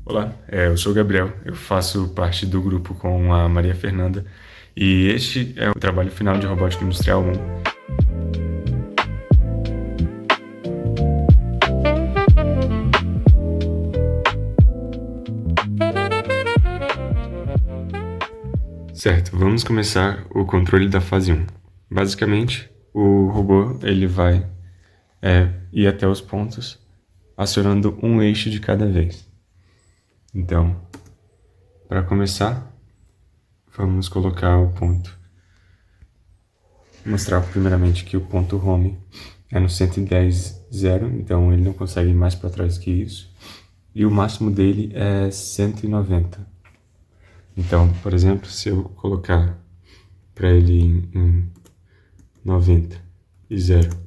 Olá, eu sou o Gabriel, eu faço parte do grupo com a Maria Fernanda e este é o trabalho final de Robótica Industrial 1. Certo, vamos começar o controle da fase 1. Basicamente, o robô ele vai ir até os pontos, acionando um eixo de cada vez. Então, para começar, vamos colocar o ponto. Mostrar primeiramente que o ponto home é no 110,0, então ele não consegue ir mais para trás que isso. E o máximo dele é 190. Então, por exemplo, se eu colocar para ele em 90 e 0,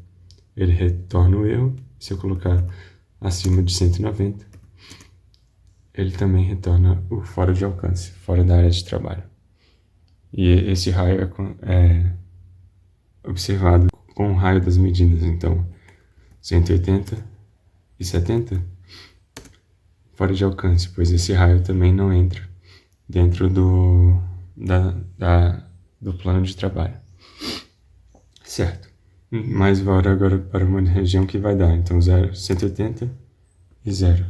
ele retorna o erro. Se eu colocar acima de 190, ele também retorna o fora de alcance, fora da área de trabalho. E esse raio é observado com o raio das medidas, então 180 e 70 fora de alcance, pois esse raio também não entra dentro do plano de trabalho. Certo. Mas bora agora para uma região que vai dar, então 0, 180 e 0.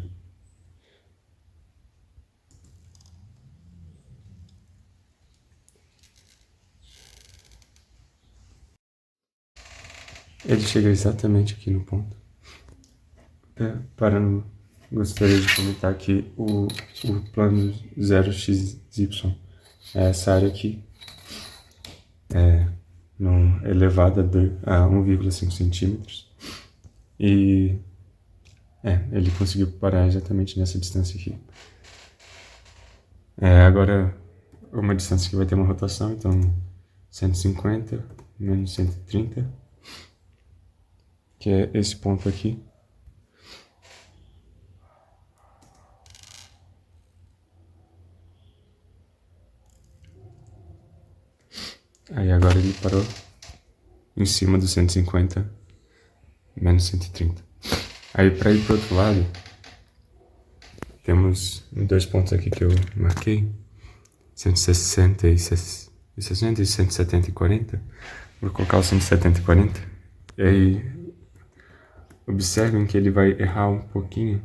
Ele chega exatamente aqui no ponto. Gostaria de comentar que o plano 0xy é essa área aqui, elevada a 1,5 centímetros. E ele conseguiu parar exatamente nessa distância aqui. Agora, uma distância que vai ter uma rotação, então 150 menos 130, que é esse ponto aqui. Aí agora ele parou em cima do 150 menos 130. Aí para ir para o outro lado, temos dois pontos aqui que eu marquei, 160 e 170 e 40. Vou colocar o 170 e 40. E aí observem que ele vai errar um pouquinho,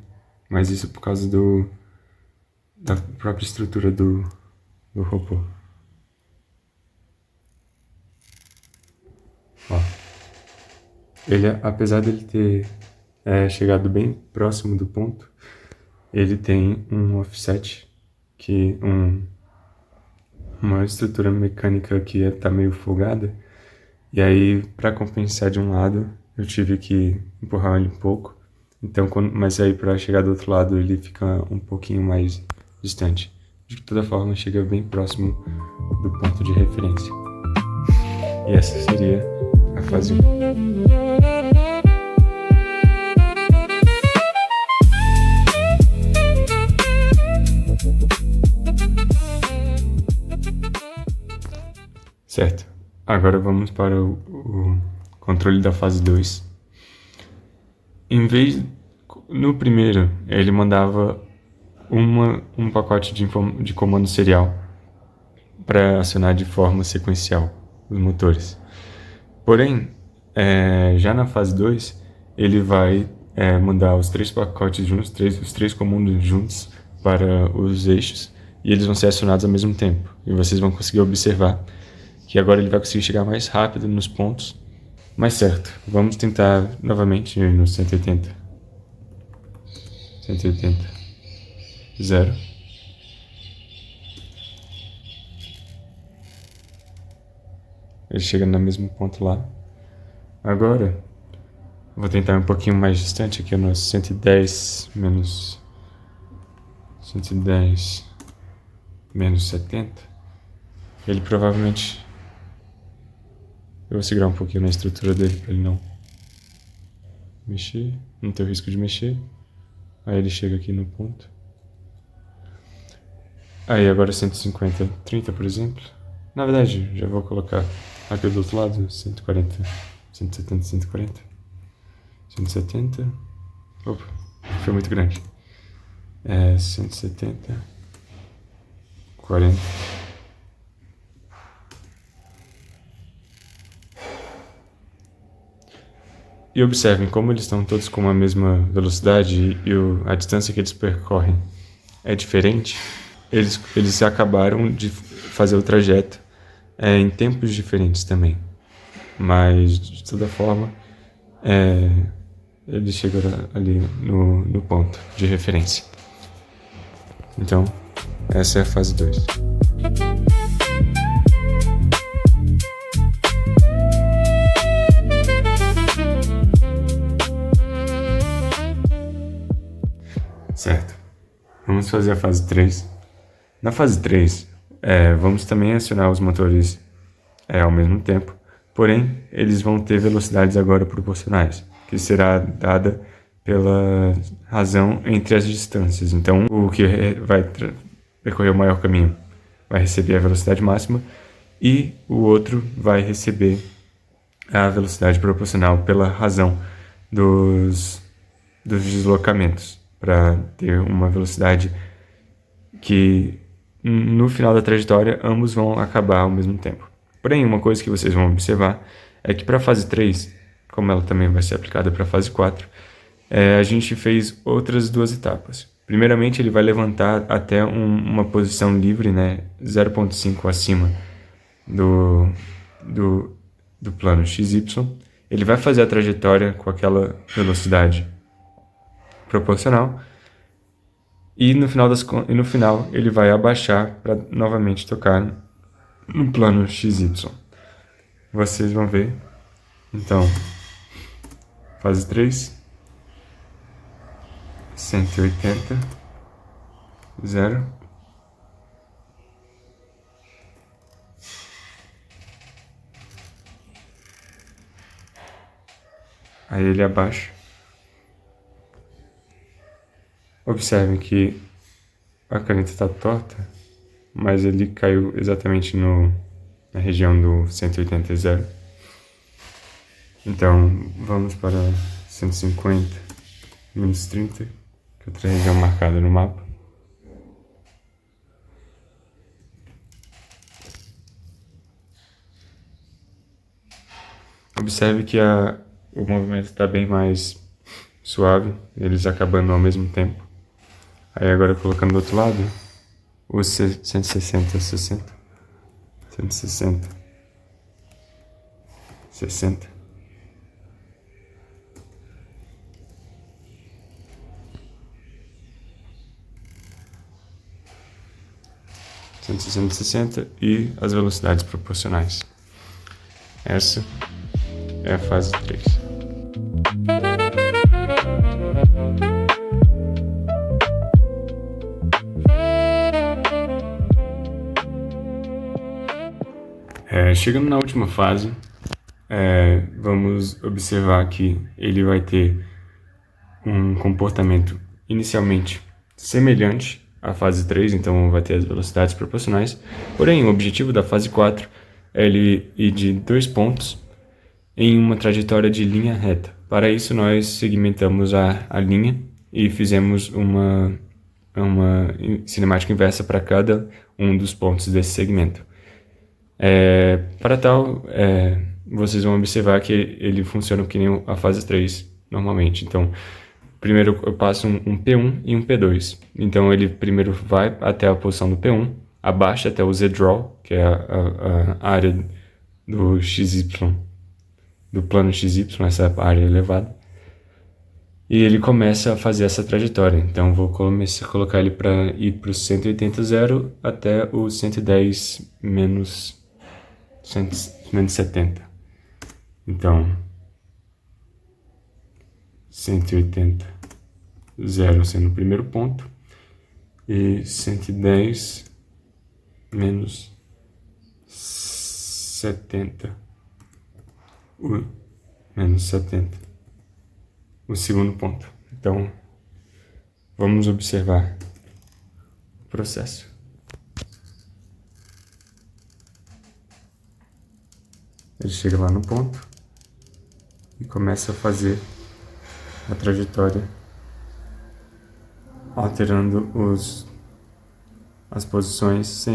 mas isso por causa da própria estrutura do robô. Ó. Ele, apesar dele ter chegado bem próximo do ponto, ele tem um offset, uma estrutura mecânica que está meio folgada, e aí para compensar de um lado eu tive que empurrar ele um pouco, então, mas aí para chegar do outro lado ele fica um pouquinho mais distante. De toda forma chega bem próximo do ponto de referência. E essa seria a fase 1. Certo, agora vamos para o controle da fase 2. No primeiro, ele mandava um pacote de comando serial para acionar de forma sequencial os motores. Porém, já na fase 2, ele vai mandar os 3 pacotes juntos, os 3 comandos juntos para os eixos, e eles vão ser acionados ao mesmo tempo. E vocês vão conseguir observar que agora ele vai conseguir chegar mais rápido nos pontos. Mas certo, vamos tentar novamente no 180. 180. 0. Ele chega no mesmo ponto lá. Agora, vou tentar um pouquinho mais distante aqui no 110 menos 70. Ele provavelmente... Eu vou segurar um pouquinho na estrutura dele para ele não mexer, não ter o risco de mexer. Aí ele chega aqui no ponto. Aí agora 150, 30 por exemplo. Na verdade, já vou colocar aqui do outro lado, 140, 170, 140. 170. Opa, foi muito grande. 170. 40. E observem como eles estão todos com a mesma velocidade e a distância que eles percorrem é diferente. Eles acabaram de fazer o trajeto em tempos diferentes também. Mas, de toda forma, eles chegaram ali no ponto de referência. Então, essa é a fase 2. Certo. Vamos fazer a fase 3. Na fase 3, vamos também acionar os motores ao mesmo tempo, porém, eles vão ter velocidades agora proporcionais, que será dada pela razão entre as distâncias. Então, o que vai percorrer o maior caminho vai receber a velocidade máxima e o outro vai receber a velocidade proporcional pela razão dos deslocamentos, para ter uma velocidade que no final da trajetória ambos vão acabar ao mesmo tempo. Porém, uma coisa que vocês vão observar é que para a fase 3, como ela também vai ser aplicada para a fase 4, a gente fez outras 2 etapas. Primeiramente, ele vai levantar até uma posição livre, né, 0,5 acima do plano XY. Ele vai fazer a trajetória com aquela velocidade proporcional e no final ele vai abaixar para novamente tocar no plano XY. Vocês vão ver. Então, fase 3, 180, 0. Aí ele abaixa. Observem que a caneta está torta, mas ele caiu exatamente na região do 180 e 0. Então, vamos para 150, menos 30, que é outra região marcada no mapa. Observe que o movimento está bem mais suave, eles acabando ao mesmo tempo. Aí agora colocando do outro lado, os 160, 60, 160, 60. E as velocidades proporcionais. Essa é a fase 3. Chegando na última fase, vamos observar que ele vai ter um comportamento inicialmente semelhante à fase 3, então vai ter as velocidades proporcionais. Porém, o objetivo da fase 4 é ele ir de 2 pontos em uma trajetória de linha reta. Para isso, nós segmentamos a linha e fizemos uma cinemática inversa para cada um dos pontos desse segmento. Para tal, vocês vão observar que ele funciona que nem a fase 3 normalmente. Então, primeiro eu passo um P1 e um P2. Então, ele primeiro vai até a posição do P1, abaixa até o Z-Draw, que é a área do XY, do plano XY, essa área elevada. E ele começa a fazer essa trajetória. Então, vou começar a colocar ele para ir para o 180, 0 até o 110 menos 70. Então, 180, 0 sendo o primeiro ponto, e 110 menos 70, o segundo ponto. Então, vamos observar o processo. Ele chega lá no ponto e começa a fazer a trajetória, alterando as posições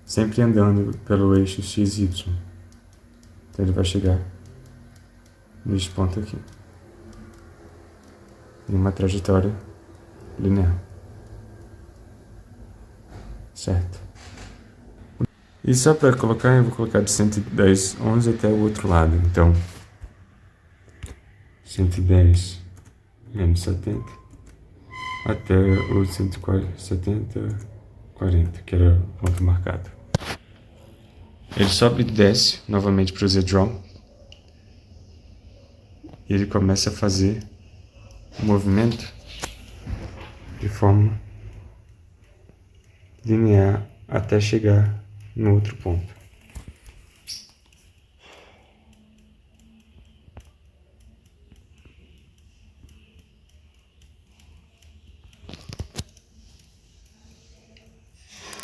sempre andando pelo eixo XY. Então ele vai chegar neste ponto aqui, em uma trajetória linear, certo? E só para colocar, eu vou colocar de 110,11 até o outro lado. Então, 110 menos 70 até o 170, 40, que era o ponto marcado. Ele sobe e desce novamente para o Z-Draw. E ele começa a fazer o movimento de forma linear até chegar no outro ponto.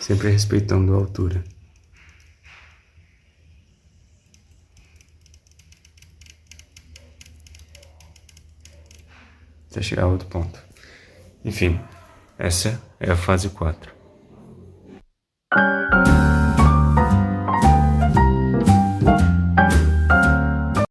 Sempre respeitando a altura. Até chegar a outro ponto. Enfim, essa é a fase 4.